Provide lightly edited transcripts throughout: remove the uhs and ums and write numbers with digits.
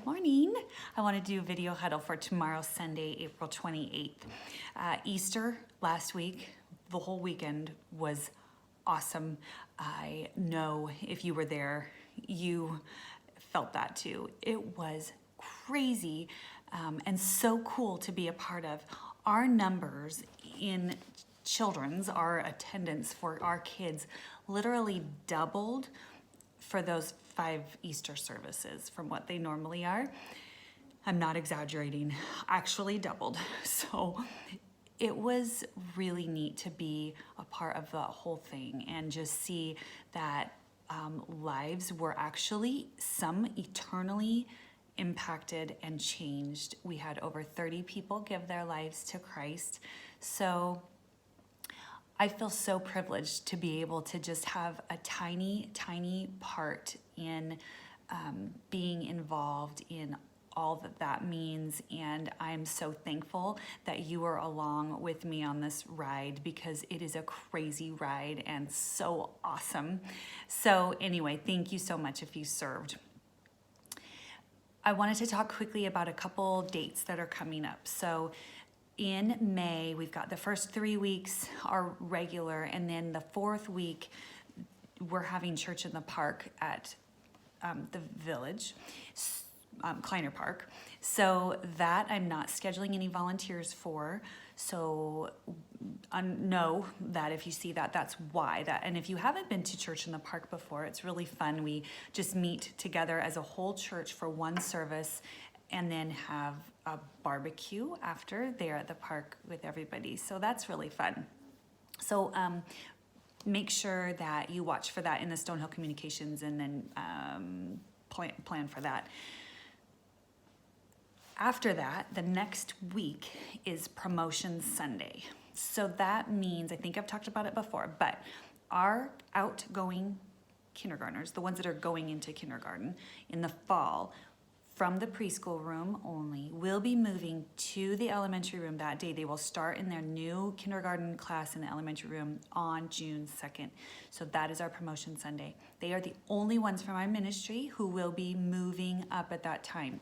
Good morning. I want to do a video huddle for tomorrow, Sunday, April 28th. Easter last week, the whole weekend was awesome. I know if you were there, you felt that too. It was crazy and so cool to be a part of. Our numbers in our attendance for our kids literally doubled for those 5 Easter services from what they normally are. I'm not exaggerating, actually doubled. So it was really neat to be a part of the whole thing and just see that lives were actually some eternally impacted and changed. We had over 30 people give their lives to Christ. So I feel so privileged to be able to just have a tiny, tiny part in being involved in all that that means. And I'm so thankful that you are along with me on this ride because it is a crazy ride and so awesome. So anyway, thank you so much if you served. I wanted to talk quickly about a couple dates that are coming up. So in May, we've got the first 3 weeks are regular, and then the 4th week, we're having church in the park at the village, Kleiner Park. So that I'm not scheduling any volunteers for. So know that if you see that, that's why. And if you haven't been to church in the park before, it's really fun. We just meet together as a whole church for one service and then have a barbecue after there at the park with everybody. So that's really fun. So make sure that you watch for that in the Stonehill Communications and then plan for that. After that, the next week is Promotion Sunday. So that means, I think I've talked about it before, but our outgoing kindergartners, the ones that are going into kindergarten in the fall, from the preschool room only, will be moving to the elementary room that day. They will start in their new kindergarten class in the elementary room on June 2nd. So that is our Promotion Sunday. They are the only ones from our ministry who will be moving up at that time.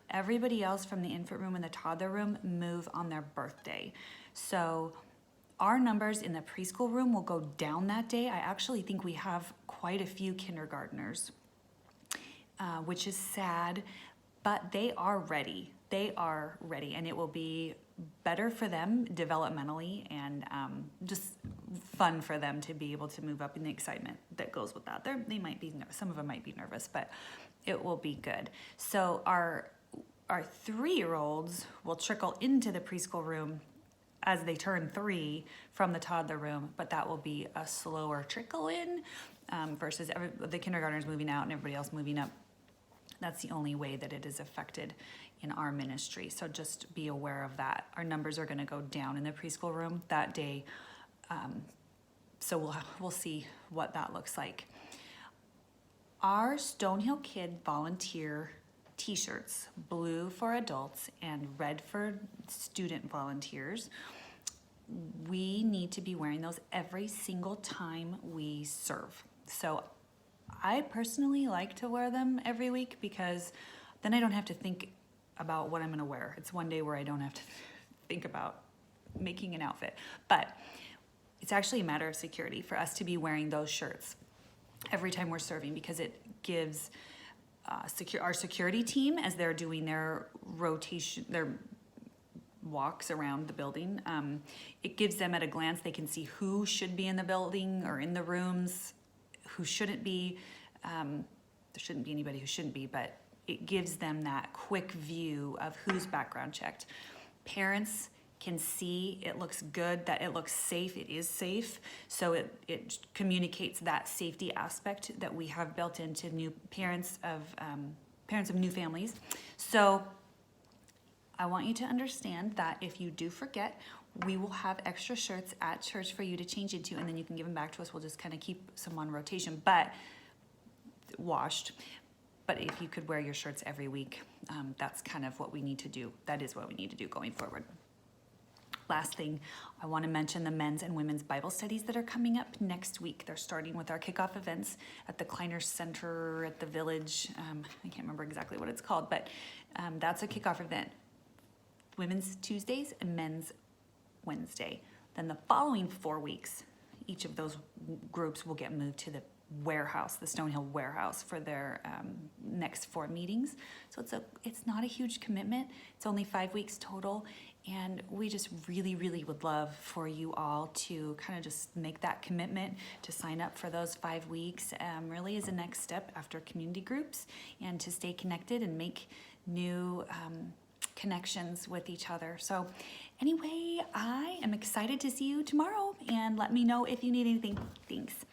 Everybody else from the infant room and the toddler room move on their birthday. So our numbers in the preschool room will go down that day. I actually think we have quite a few kindergartners, which is sad. But they are ready. They are ready, and it will be better for them developmentally and just fun for them to be able to move up in the excitement that goes with that. They might be nervous. Some of them might be nervous, but it will be good. So our 3-year-olds will trickle into the preschool room as they turn 3 from the toddler room, but that will be a slower trickle in versus the kindergartners moving out and everybody else moving up. That's the only way that it is affected in our ministry. So just be aware of that. Our numbers are going to go down in the preschool room that day. So we'll see what that looks like. Our Stonehill Kid volunteer t-shirts, blue for adults and red for student volunteers. We need to be wearing those every single time we serve. So I personally like to wear them every week because then I don't have to think about what I'm going to wear. It's one day where I don't have to think about making an outfit. But it's actually a matter of security for us to be wearing those shirts every time we're serving because it gives our security team, as they're doing their rotation, their walks around the building, it gives them at a glance, they can see who should be in the building or in the rooms, who shouldn't be. There shouldn't be anybody who shouldn't be, but it gives them that quick view of who's background checked. Parents can see it looks good, that it looks safe, it is safe. So it communicates that safety aspect that we have built into new parents of new families. So I want you to understand that if you do forget, we will have extra shirts at church for you to change into, and then you can give them back to us. We'll just kind of keep some on rotation, but washed. But if you could wear your shirts every week, that's kind of what we need to do. That is what we need to do going forward. Last thing, I want to mention the men's and women's Bible studies that are coming up next week. They're starting with our kickoff events at the Kleiner Center at the Village. I can't remember exactly what it's called, but that's a kickoff event. Women's Tuesdays and men's Wednesday. Then the following 4 weeks, each of those groups will get moved to the warehouse, the Stonehill warehouse, for their next 4 meetings. So it's not a huge commitment. It's only 5 weeks total, and we just really would love for you all to kind of just make that commitment to sign up for those 5 weeks. Really is a next step after community groups, and to stay connected and make new connections with each other. So anyway, I am excited to see you tomorrow, and let me know if you need anything. Thanks.